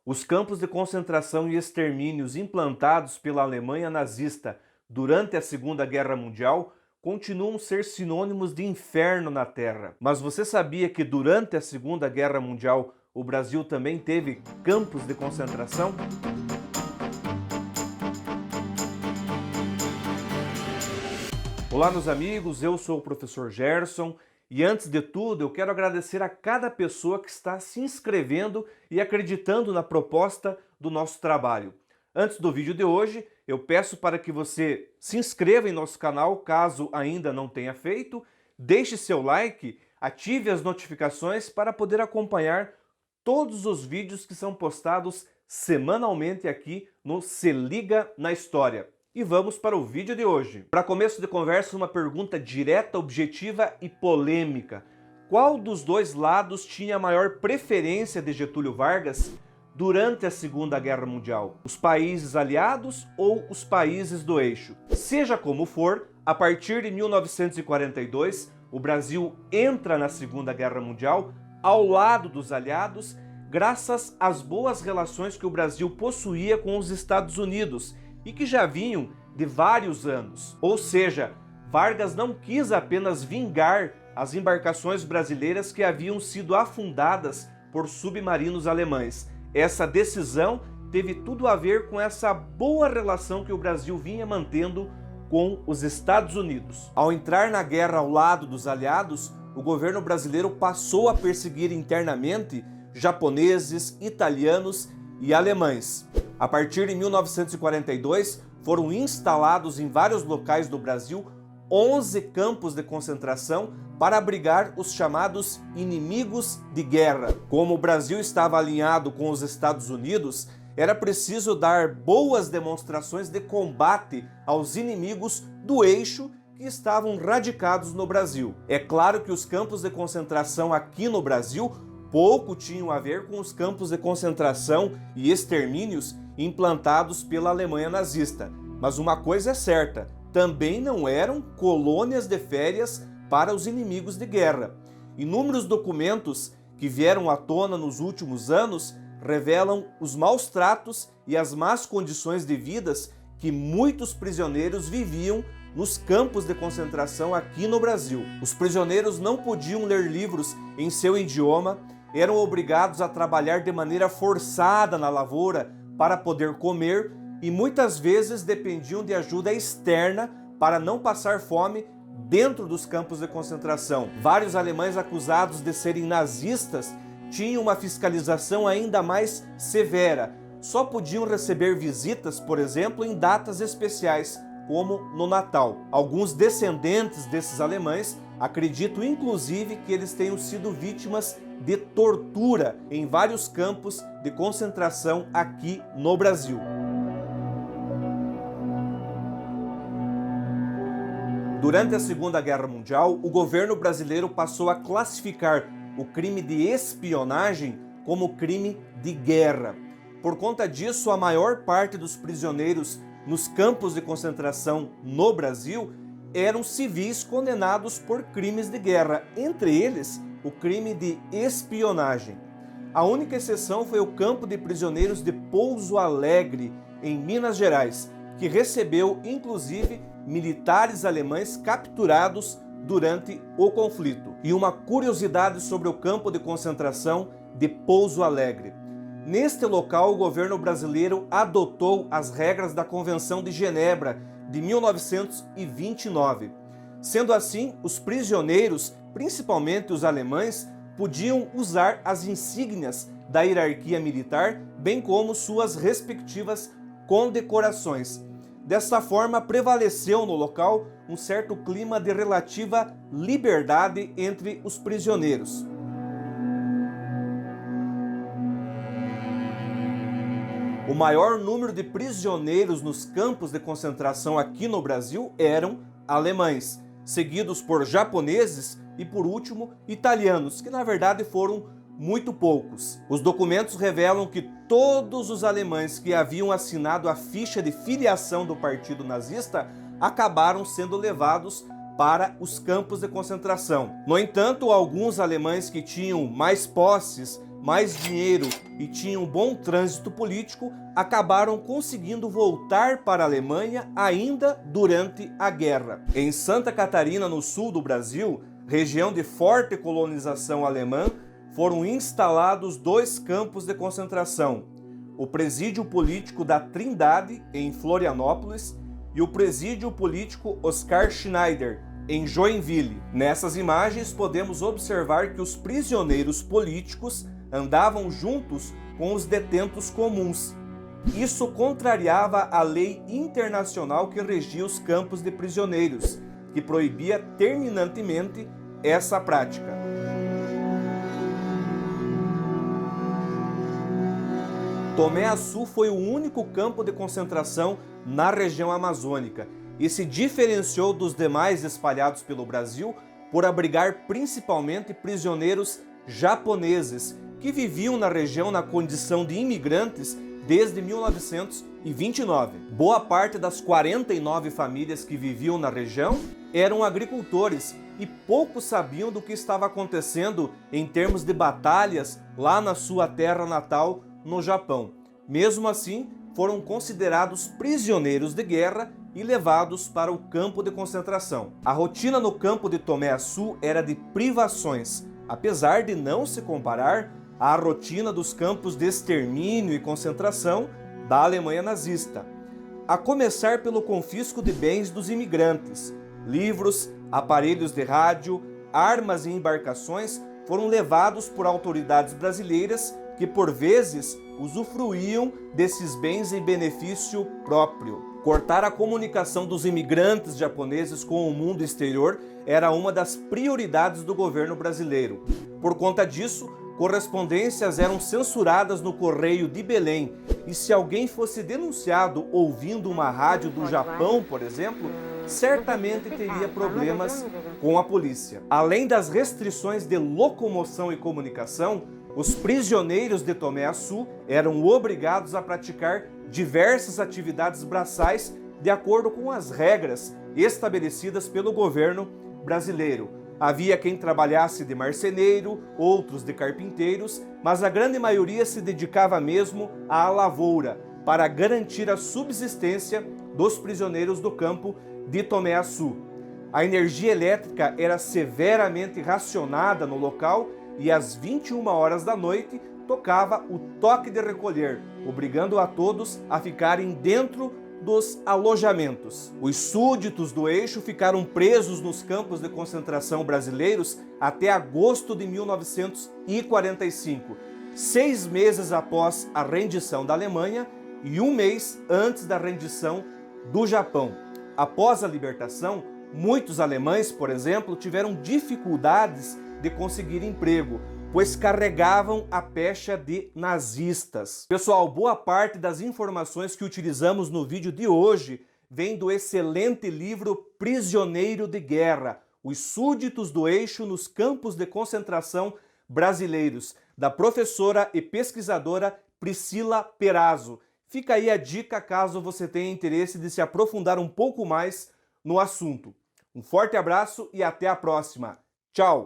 Os campos de concentração e extermínios implantados pela Alemanha nazista durante a Segunda Guerra Mundial continuam a ser sinônimos de inferno na Terra. Mas você sabia que durante a Segunda Guerra Mundial o Brasil também teve campos de concentração? Olá, meus amigos, eu sou o professor Gerson e antes de tudo eu quero agradecer a cada pessoa que está se inscrevendo e acreditando na proposta do nosso trabalho. Antes do vídeo de hoje, eu peço para que você se inscreva em nosso canal, caso ainda não tenha feito, deixe seu like, ative as notificações para poder acompanhar todos os vídeos que são postados semanalmente aqui no Se Liga na História. E vamos para o vídeo de hoje. Para começo de conversa, uma pergunta direta, objetiva e polêmica. Qual dos dois lados tinha a maior preferência de Getúlio Vargas durante a Segunda Guerra Mundial? Os países aliados ou os países do eixo? Seja como for, a partir de 1942, o Brasil entra na Segunda Guerra Mundial ao lado dos aliados, graças às boas relações que o Brasil possuía com os Estados Unidos, e que já vinham de vários anos. Ou seja, Vargas não quis apenas vingar as embarcações brasileiras que haviam sido afundadas por submarinos alemães. Essa decisão teve tudo a ver com essa boa relação que o Brasil vinha mantendo com os Estados Unidos. Ao entrar na guerra ao lado dos aliados, o governo brasileiro passou a perseguir internamente japoneses, italianos e alemães. A partir de 1942, foram instalados em vários locais do Brasil 11 campos de concentração para abrigar os chamados inimigos de guerra. Como o Brasil estava alinhado com os Estados Unidos, era preciso dar boas demonstrações de combate aos inimigos do eixo que estavam radicados no Brasil. É claro que os campos de concentração aqui no Brasil pouco tinham a ver com os campos de concentração e extermínios implantados pela Alemanha nazista. Mas uma coisa é certa, também não eram colônias de férias para os inimigos de guerra. Inúmeros documentos que vieram à tona nos últimos anos revelam os maus tratos e as más condições de vidas que muitos prisioneiros viviam nos campos de concentração aqui no Brasil. Os prisioneiros não podiam ler livros em seu idioma, eram obrigados a trabalhar de maneira forçada na lavoura para poder comer e muitas vezes dependiam de ajuda externa para não passar fome dentro dos campos de concentração. Vários alemães acusados de serem nazistas tinham uma fiscalização ainda mais severa. Só podiam receber visitas, por exemplo, em datas especiais, como no Natal. Alguns descendentes desses alemães acreditam inclusive que eles tenham sido vítimas de tortura em vários campos de concentração aqui no Brasil. Durante a Segunda Guerra Mundial, o governo brasileiro passou a classificar o crime de espionagem como crime de guerra. Por conta disso, a maior parte dos prisioneiros nos campos de concentração no Brasil eram civis condenados por crimes de guerra, entre eles o crime de espionagem. A única exceção foi o campo de prisioneiros de Pouso Alegre, em Minas Gerais, que recebeu inclusive militares alemães capturados durante o conflito. E uma curiosidade sobre o campo de concentração de Pouso Alegre. Neste local, o governo brasileiro adotou as regras da Convenção de Genebra de 1929. Sendo assim, os prisioneiros, principalmente os alemães, podiam usar as insígnias da hierarquia militar, bem como suas respectivas condecorações. Dessa forma, prevaleceu no local um certo clima de relativa liberdade entre os prisioneiros. O maior número de prisioneiros nos campos de concentração aqui no Brasil eram alemães, seguidos por japoneses e, por último, italianos, que na verdade foram muito poucos. Os documentos revelam que todos os alemães que haviam assinado a ficha de filiação do partido nazista acabaram sendo levados para os campos de concentração. No entanto, alguns alemães que tinham mais posses, mais dinheiro e tinham bom trânsito político, acabaram conseguindo voltar para a Alemanha ainda durante a guerra. Em Santa Catarina, no sul do Brasil, região de forte colonização alemã, foram instalados 2 campos de concentração: o Presídio Político da Trindade, em Florianópolis, e o Presídio Político Oscar Schneider, em Joinville. Nessas imagens podemos observar que os prisioneiros políticos andavam juntos com os detentos comuns. Isso contrariava a lei internacional que regia os campos de prisioneiros, que proibia terminantemente essa prática. Tomé Açu foi o único campo de concentração na região amazônica e se diferenciou dos demais espalhados pelo Brasil por abrigar principalmente prisioneiros japoneses que viviam na região na condição de imigrantes desde 1929. Boa parte das 49 famílias que viviam na região eram agricultores e poucos sabiam do que estava acontecendo em termos de batalhas lá na sua terra natal, no Japão. Mesmo assim, foram considerados prisioneiros de guerra e levados para o campo de concentração. A rotina no campo de Tomé Açu era de privações, apesar de não se comparar à rotina dos campos de extermínio e concentração da Alemanha nazista. A começar pelo confisco de bens dos imigrantes, livros, aparelhos de rádio, armas e embarcações foram levados por autoridades brasileiras que por vezes usufruíam desses bens em benefício próprio. Cortar a comunicação dos imigrantes japoneses com o mundo exterior era uma das prioridades do governo brasileiro. Por conta disso, correspondências eram censuradas no Correio de Belém, e se alguém fosse denunciado ouvindo uma rádio do Japão, por exemplo, certamente teria problemas com a polícia. Além das restrições de locomoção e comunicação, os prisioneiros de Tomé Açu eram obrigados a praticar diversas atividades braçais de acordo com as regras estabelecidas pelo governo brasileiro. Havia quem trabalhasse de marceneiro, outros de carpinteiros, mas a grande maioria se dedicava mesmo à lavoura, para garantir a subsistência dos prisioneiros do campo de Tomé Açu. A energia elétrica era severamente racionada no local e às 21 horas da noite tocava o toque de recolher, obrigando a todos a ficarem dentro dos alojamentos. Os súditos do eixo ficaram presos nos campos de concentração brasileiros até agosto de 1945, 6 meses após a rendição da Alemanha e 1 mês antes da rendição do Japão. Após a libertação, muitos alemães, por exemplo, tiveram dificuldades de conseguir emprego, pois carregavam a pecha de nazistas. Pessoal, boa parte das informações que utilizamos no vídeo de hoje vem do excelente livro Prisioneiro de Guerra, Os Súditos do Eixo nos Campos de Concentração Brasileiros, da professora e pesquisadora Priscila Perazzo. Fica aí a dica caso você tenha interesse de se aprofundar um pouco mais no assunto. Um forte abraço e até a próxima. Tchau!